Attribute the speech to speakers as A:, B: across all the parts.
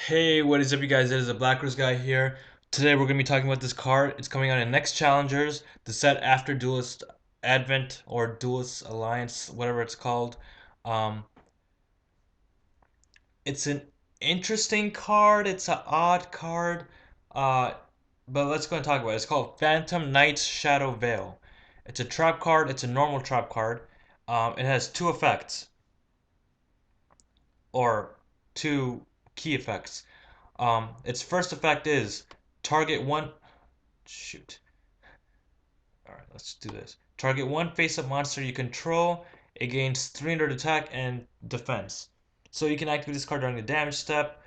A: Hey, what is up, you guys? It is the Black Rose guy here. Today we're going to be talking about this card. It's coming out in Next Challengers, the set after Duelist Advent or Duelist Alliance, whatever it's called. Um, it's an interesting card. It's an odd card. Uh, but let's go and talk about it. It's called Phantom Knight's Shadow Veil. It's a trap card. It's a normal trap card. It has two effects, or two key effects. Its first effect is target one. Shoot. Alright, let's do this. Target one face-up monster you control. It gains 300 attack and defense. So you can activate this card during the damage step.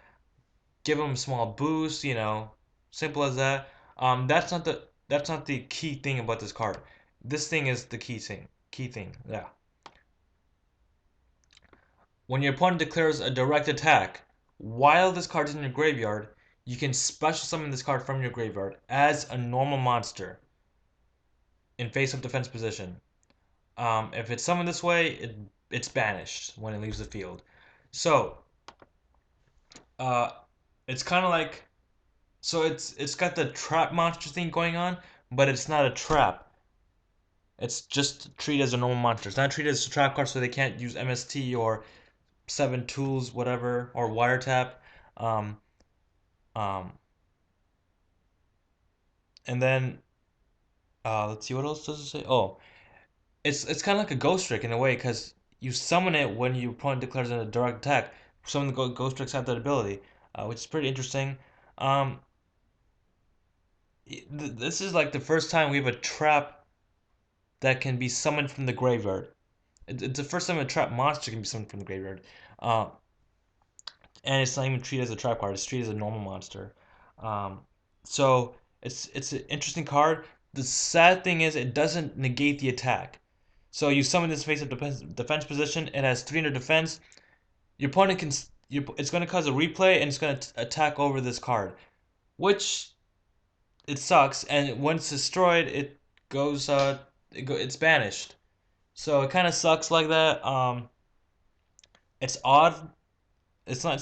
A: Give them a small boost. Simple as that. That's not the key thing about this card. This thing is the key thing. Key thing. Yeah. When your opponent declares a direct attack, while this card is in your graveyard, you can special summon this card from your graveyard as a normal monster in face-up defense position. If it's summoned this way, it's banished when it leaves the field. So, uh, it's kind of like it's got the trap monster thing going on, but it's not a trap. It's just treated as a normal monster. It's not treated as a trap card, so they can't use MST or Seven Tools, whatever, or Wiretap. Um, um, and then let's see, what else does it say? Oh, it's kind of like a Ghost Trick in a way, because you summon it when your opponent declares a direct attack. Some of the Ghost Tricks have that ability, which is pretty interesting. Um, this is like the first time we have a trap that can be summoned from the graveyard. It's the first time a trap monster can be summoned from the graveyard. Uh, and it's not even treated as a trap card. It's treated as a normal monster. Um, so it's an interesting card. The sad thing is it doesn't negate the attack. So you summon this face-up defense position. It has 300 defense. Your opponent can it's going to cause a replay and it's going to attack over this card, which it sucks. And once destroyed, it goes it's banished. So it kind of sucks like that. It's odd. It's not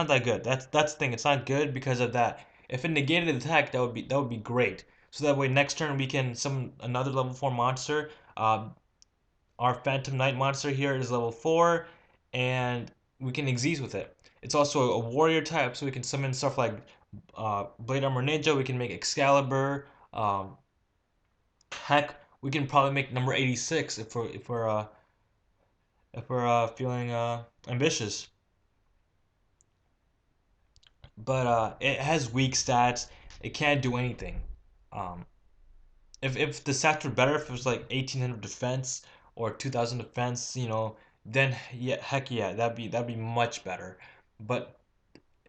A: that good. That's the thing. It's not good because of that. If it negated the attack, that would be great. So that way next turn we can summon another level 4 monster. Our Phantom Knight monster here is level 4, and we can Xyz with it. It's also a warrior type, so we can summon stuff like Blade Armor Ninja. We can make Excalibur. Heck, we can probably make number 86 if we're feeling ambitious. But it has weak stats. It can't do anything. Um, if the stats were better, if it was like 1800 defense or 2000 defense, then yeah, heck yeah, that'd be much better. But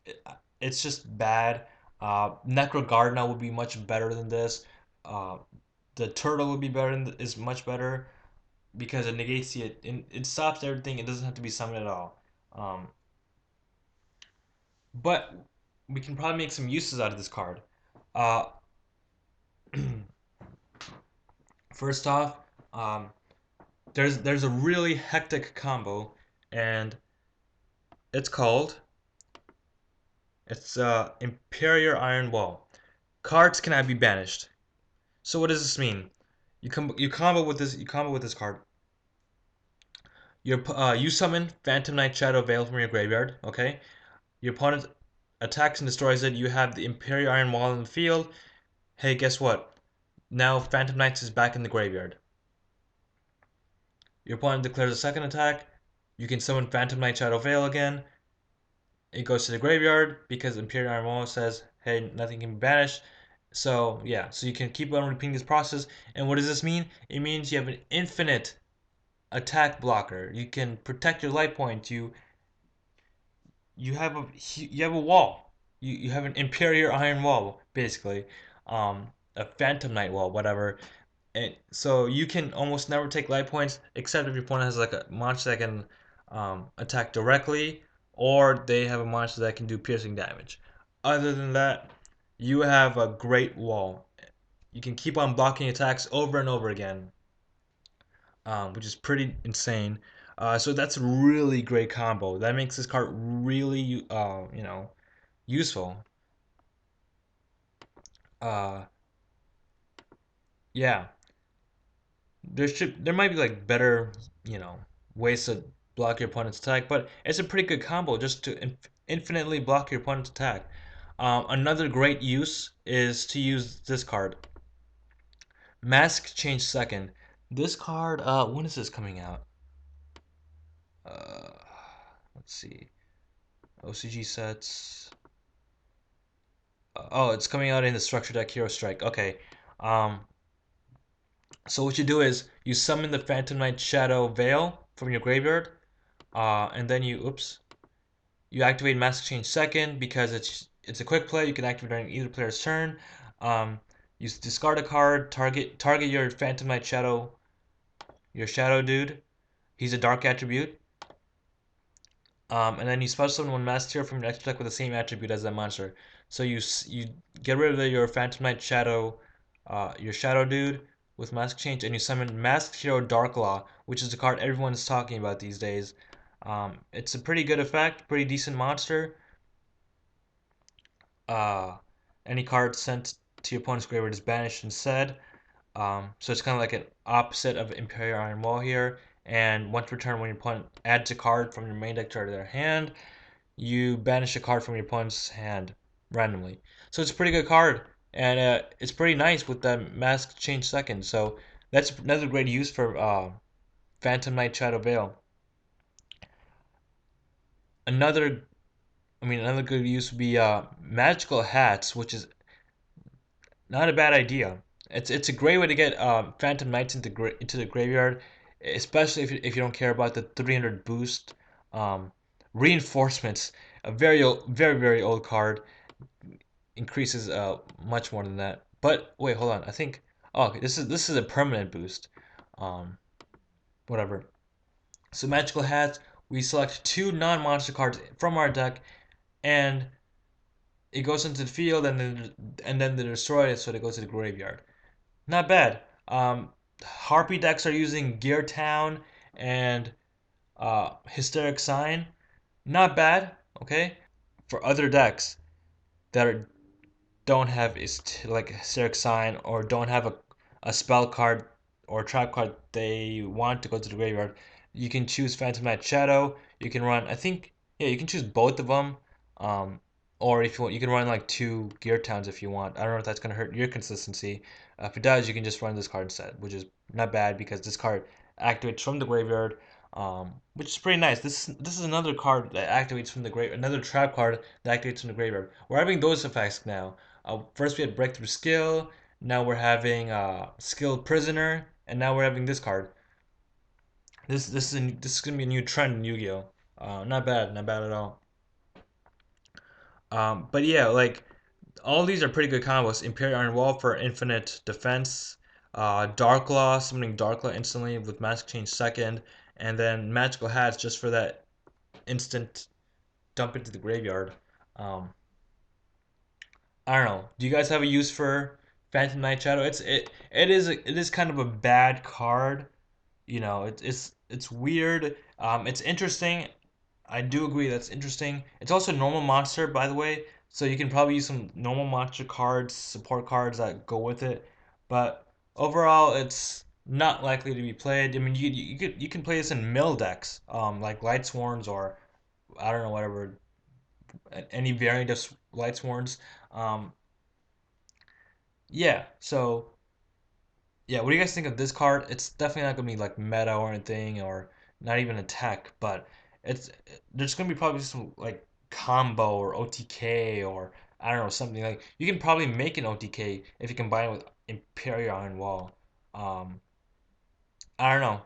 A: it, it's just bad. Necrogardna would be much better than this. Uh, the turtle would be better is much better because it negates it stops everything. It doesn't have to be summoned at all. Um, but we can probably make some uses out of this card. Uh, First off, um, there's a really hectic combo, and it's called it's Imperial Iron Wall. Cards cannot be banished. So what does this mean? You combo with this card. You summon Phantom Knight Shadow Veil from your graveyard. Okay. Your opponent attacks and destroys it. You have the Imperial Iron Wall in the field. Hey, guess what? Now Phantom Knights is back in the graveyard. Your opponent declares a second attack. You can summon Phantom Knight Shadow Veil again. It goes to the graveyard because Imperial Iron Wall says, hey, nothing can be banished. So yeah, so you can keep on repeating this process. And what does this mean? It means you have an infinite attack blocker. You can protect your light point. You have a wall. You have an Imperial Iron Wall basically, a Phantom Knight wall, whatever. And so you can almost never take life points except if your opponent has like a monster that can attack directly, or they have a monster that can do piercing damage. Other than that, you have a great wall. You can keep on blocking attacks over and over again, which is pretty insane. So that's a really great combo. That makes this card really, useful. Uh, yeah, there might be like better, you know, ways to block your opponent's attack, but it's a pretty good combo just to infinitely block your opponent's attack. Another great use is to use this card, Mask Change Second. This card, when is this coming out? Uh, let's see. OCG sets. Oh, it's coming out in the structure deck Hero Strike. Okay. Um, so what you do is you summon the Phantom Knight Shadow Veil from your graveyard, and then you activate Mask Change Second because it's a quick play. You can activate during either player's turn. Um, you discard a card, target your Phantom Knight Shadow, your Shadow dude. He's a dark attribute. And then you special summon one Masked Hero from your extra deck with the same attribute as that monster. So you get rid of your Phantom Knight Shadow, your Shadow dude with Mask Change, and you summon Masked Hero Darklaw, which is the card everyone's talking about these days. It's a pretty good effect, pretty decent monster. Uh, any card sent to your opponent's graveyard is banished instead. So it's kind of like an opposite of Imperial Iron Wall here. And once per turn, when your opponent adds a card from your main deck to their hand, you banish a card from your opponent's hand randomly. So it's a pretty good card, and it's pretty nice with the Mask Change Second. So that's another great use for Phantom Knight Shadow Veil. Another, another good use would be Magical Hats, which is not a bad idea. It's a great way to get Phantom Knights into the graveyard, especially if you don't care about the 300 boost. Um, Reinforcements, a very old card, increases much more than that. But wait, hold on. I think okay, this is a permanent boost. Um, whatever. So Magical Hats, we select two non-monster cards from our deck, and it goes into the field, and then they destroy it, so it goes to the graveyard. Not bad. Harpy decks are using Gear Town and Hysteric Sign. Not bad. Okay. For other decks that don't have is like Hysteric Sign or don't have a spell card or trap card they want to go to the graveyard, you can choose Phantom Knight Shadow. You can run, I think, yeah, you can choose both of them. Um, or if you want, you can run like two Gear Towns if you want. I don't know if that's gonna hurt your consistency. If it does, you can just run this card instead, which is not bad because this card activates from the graveyard, which is pretty nice. This is another card that activates from the grave, another trap card that activates from the graveyard. We're having those effects now. First we had Breakthrough Skill, now we're having Skilled Prisoner, and now we're having this card. This is gonna be a new trend in Yu-Gi-Oh. Not bad at all. But yeah, like all these are pretty good combos. Imperial Iron Wall for infinite defense, Dark Law summoning Dark Law instantly with Mask Change Second, and then Magical Hats just for that instant dump into the graveyard. Um, I don't know. Do you guys have a use for Phantom Knight Shadow? It is kind of a bad card. It's weird. It's interesting. I do agree that's interesting. It's also a normal monster, by the way, so you can probably use some normal monster cards, support cards that go with it. But overall, it's not likely to be played. I mean, you can play this in mill decks, like Light Sworns or I don't know whatever any variant of Light Sworns. Um, yeah. So yeah, what do you guys think of this card? It's definitely not gonna be like meta or anything, or not even a tech, but it's there's gonna be probably some like combo or OTK or I don't know something like you can probably make an OTK if you combine it with Imperial Iron Wall. Um, I don't know.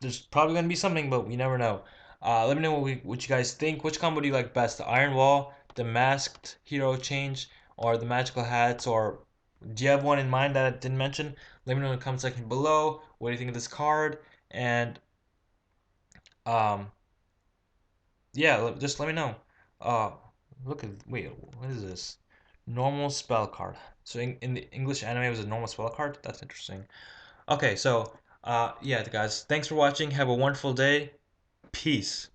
A: There's probably gonna be something, but we never know. Let me know what you guys think. Which combo do you like best? The Iron Wall, the Masked Hero Change, or the Magical Hats? Or do you have one in mind that I didn't mention? Let me know in the comment section below. What do you think of this card? And um, yeah, just let me know. Uh, look at wait, what is this? Normal spell card. So in the English anime, it was a normal spell card. That's interesting. Okay, so yeah, guys, thanks for watching. Have a wonderful day. Peace.